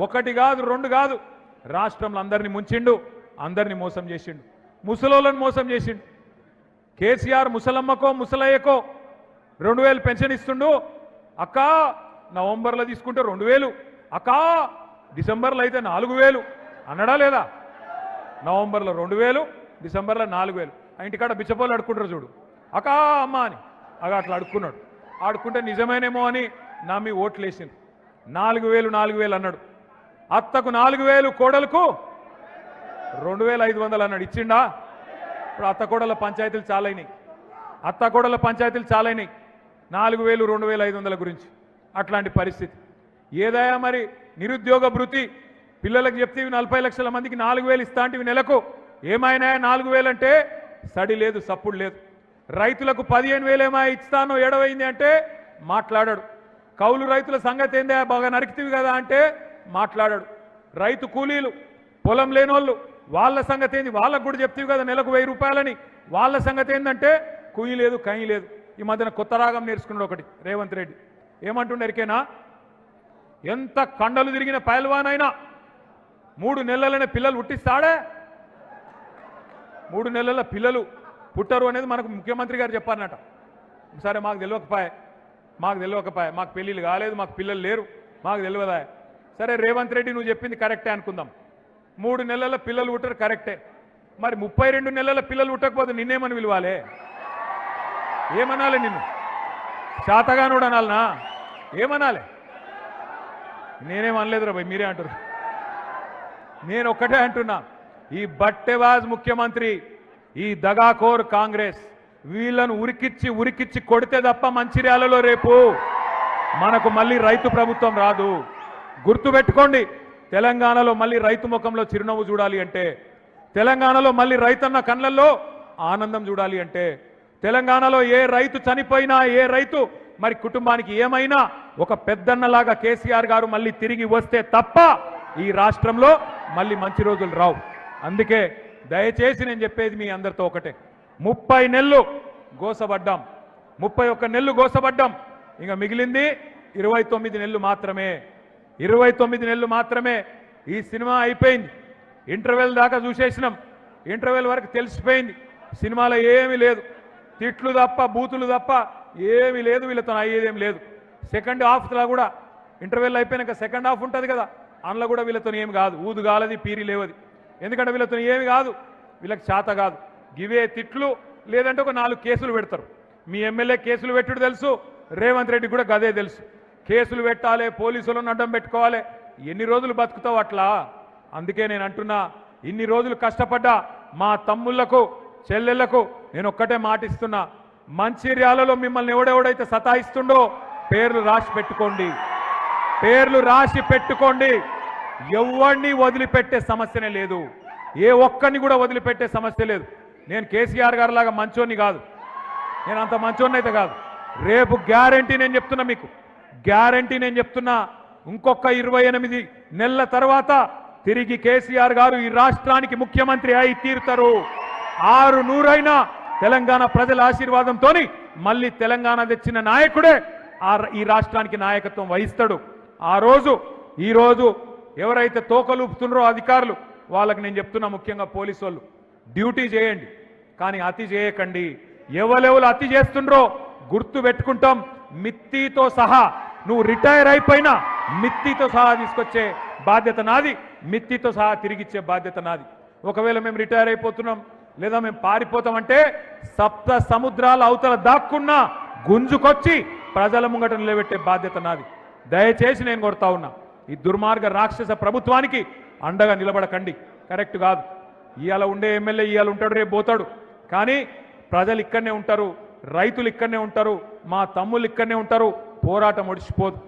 ఒకటి కాదు రెండు కాదు రాష్ట్రంలో అందరిని ముంచిండు, అందరిని మోసం చేసిండు, ముసలోళ్ళని మోసం చేసిండు. కేసీఆర్ ముసలమ్మకో ముసలయ్యకో 2000 పెన్షన్ ఇస్తుండు. అక్క నవంబర్లో తీసుకుంటే 2000, అక్క డిసెంబర్లో అయితే 4000 అన్నడా లేదా? నవంబర్లో 2000, డిసెంబర్లో 4000. ఆ ఇంటికాడ బిచ్చపోలు అడుక్కుంటారు చూడు, అక్క అమ్మ అని అట్లా అడుక్కున్నాడు. ఆడుకుంటే నిజమేనేమో అని నమ్మి ఓట్లు వేసింది. 4000 అన్నాడు. అత్తకు 4000, కోడలకు 2500 అన్నాడు. ఇచ్చిండా? ఇప్పుడు అత్త కోడల పంచాయతీలు చాలైనాయి, 4000, 2500 గురించి. అట్లాంటి పరిస్థితి ఏదయా మరి? నిరుద్యోగ భృతి పిల్లలకు చెప్తే 40 లక్షల మందికి 4000 ఇస్తా అంటే నెలకు ఏమైనా 4000 అంటే సడి లేదు, సప్పుడు లేదు. రైతులకు 15000 ఏమో ఇస్తానో ఏడవైంది అంటే మాట్లాడాడు. కౌలు రైతుల సంగతి ఏందా, బాగా నరికితివి కదా అంటే మాట్లాడాడు. రైతు కూలీలు, పొలం లేనోళ్ళు వాళ్ళ సంగతి ఏంది, వాళ్ళకు కూడా చెప్తివి కదా నెలకు 1000 రూపాయలని, వాళ్ళ సంగతి ఏంటంటే కుయ్యి లేదు, కయ్యి లేదు. ఈ మధ్యన కొత్త రాగం నేర్చుకున్నాడు ఒకటి రేవంత్ రెడ్డి. ఏమంటుండే ఎరికేనా? ఎంత కండలు తిరిగిన పైల్వానైనా 3 నెలలనే పిల్లలు పుట్టిస్తాడే. 3 నెలల పిల్లలు పుట్టరు అనేది మనకు ముఖ్యమంత్రి గారు చెప్పారన్నట. సరే మాకు తెలియకపాయే, మాకు పెళ్ళిళ్ళు కాలేదు, మాకు పిల్లలు లేరు, మాకు తెలియదా? సరే రేవంత్ రెడ్డి నువ్వు చెప్పింది కరెక్టే అనుకుందాం. 3 నెలల పిల్లలు పుట్టరు కరెక్టే. మరి 32 నెలల పిల్లలు పుట్టకపోతే నిన్నేమని పిలవాలే? ఏమనాలి? నిన్ను శాతగానుడు అనాలనా? ఏమనాలి? నేనేమనలేదురా భయ్, మీరే అంటారు. నేను ఒక్కటే అంటున్నా, ఈ బట్టెవాజ్ ముఖ్యమంత్రి, ఈ దగాకోర్ కాంగ్రెస్ వీళ్ళను ఉరికిచ్చి కొడితే తప్ప మంచిర్యాలలో రేపు మనకు మళ్ళీ రైతు ప్రభుత్వం రాదు. గుర్తుపెట్టుకోండి, తెలంగాణలో మళ్ళీ రైతు ముఖంలో చిరునవ్వు చూడాలి అంటే, తెలంగాణలో మళ్ళీ రైతన్న కళ్ళల్లో ఆనందం చూడాలి అంటే, తెలంగాణలో ఏ రైతు చనిపోయినా, ఏ రైతు మరి కుటుంబానికి ఏమైనా ఒక పెద్దన్నలాగా కేసీఆర్ గారు మళ్ళీ తిరిగి వస్తే తప్ప ఈ రాష్ట్రంలో మళ్ళీ మంచి రోజులు రావు. అందుకే దయచేసి నేను చెప్పేది మీ అందరితో ఒకటే, 30 నెలలు గోసపడ్డాం, 31 నెలలు గోసపడ్డాం, ఇంకా మిగిలింది 29 నెలలు మాత్రమే. 29 నెలలు మాత్రమే. ఈ సినిమా అయిపోయింది, ఇంటర్వెల్ దాకా చూసేసినాం, ఇంటర్వెల్ వరకు తెలిసిపోయింది సినిమాలో ఏమీ లేదు, తిట్లు తప్ప బూతులు తప్ప ఏమీ లేదు, వీళ్ళతో అయ్యేదేం లేదు. సెకండ్ హాఫ్లో కూడా ఇంటర్వెల్ అయిపోయినాక సెకండ్ హాఫ్ ఉంటుంది కదా, అందులో కూడా వీళ్ళతో ఏమి కాదు, ఊదు గాలది పీరి లేవది. ఎందుకంటే వీళ్ళతో ఏమి కాదు, వీళ్ళకి చేత కాదు, గివే తిట్లు, లేదంటే ఒక 4 కేసులు పెడతారు. మీ ఎమ్మెల్యే కేసులు పెట్టుడు తెలుసు, రేవంత్ రెడ్డి కూడా గదే తెలుసు. కేసులు పెట్టాలి, పోలీసులను అడ్డం పెట్టుకోవాలి, ఎన్ని రోజులు బతుకుతావు అట్లా? అందుకే నేను అంటున్నా, ఇన్ని రోజులు కష్టపడ్డా మా తమ్ముళ్లకు చెల్లెళ్లకు నేను ఒక్కటే మాటిస్తున్నా, మంచిర్యాలలో మిమ్మల్ని ఎవడెవడైతే సతాయిస్తుండో పేర్లు రాసి పెట్టుకోండి, పేర్లు రాసి పెట్టుకోండి. ఎవరిని వదిలిపెట్టే సమస్యనే లేదు, ఏ ఒక్కరిని కూడా వదిలిపెట్టే సమస్య లేదు. నేను కేసీఆర్ గారి లాగా మంచోని కాదు, నేను అంత మంచోని అయితే కాదు. రేపు గ్యారంటీ నేను చెప్తున్నా, మీకు గ్యారంటీ నేను చెప్తున్నా, ఇంకొక 28 నెలల తర్వాత తిరిగి కేసీఆర్ గారు ఈ రాష్ట్రానికి ముఖ్యమంత్రి అయి తీరుతారు. 600 తెలంగాణ ప్రజల ఆశీర్వాదంతో మళ్ళీ తెలంగాణ తెచ్చిన నాయకుడే ఈ రాష్ట్రానికి నాయకత్వం వహిస్తాడు. ఆ రోజు ఈ రోజు ఎవరైతే తోకలూపుతున్నారో అధికారులు వాళ్ళకి నేను చెప్తున్నా, ముఖ్యంగా పోలీసు వాళ్ళు డ్యూటీ చేయండి, కానీ అతి చేయకండి. ఎవరెవరు అతి చేస్తుండ్రో గుర్తు పెట్టుకుంటాం, మిత్తితో సహా. నువ్వు రిటైర్ అయిపోయినా మిత్తితో సహా తీసుకొచ్చే బాధ్యత నాది, మిత్తితో సహా తిరిగిచ్చే బాధ్యత నాది. ఒకవేళ మేము రిటైర్ అయిపోతున్నాం లేదా మేము పారిపోతామంటే 7 సముద్రాల అవతల దాక్కున్నా గుంజుకొచ్చి ప్రజల ముంగట నిలబెట్టే బాధ్యత నాది. దయచేసి నేను కోరుతా ఉన్నా, ఈ దుర్మార్గ రాక్షస ప్రభుత్వానికి అండగా నిలబడకండి, కరెక్ట్ కాదు. ఇవాళ ఉండే ఎమ్మెల్యే ఇవాళ ఉంటాడు, రేపు పోతాడు, కానీ ప్రజలు ఇక్కడనే ఉంటారు, రైతులు ఇక్కడనే ఉంటారు, మా తమ్ముళ్ళు ఇక్కడనే ఉంటారు. పోరాటం ఒడిచిపోదు.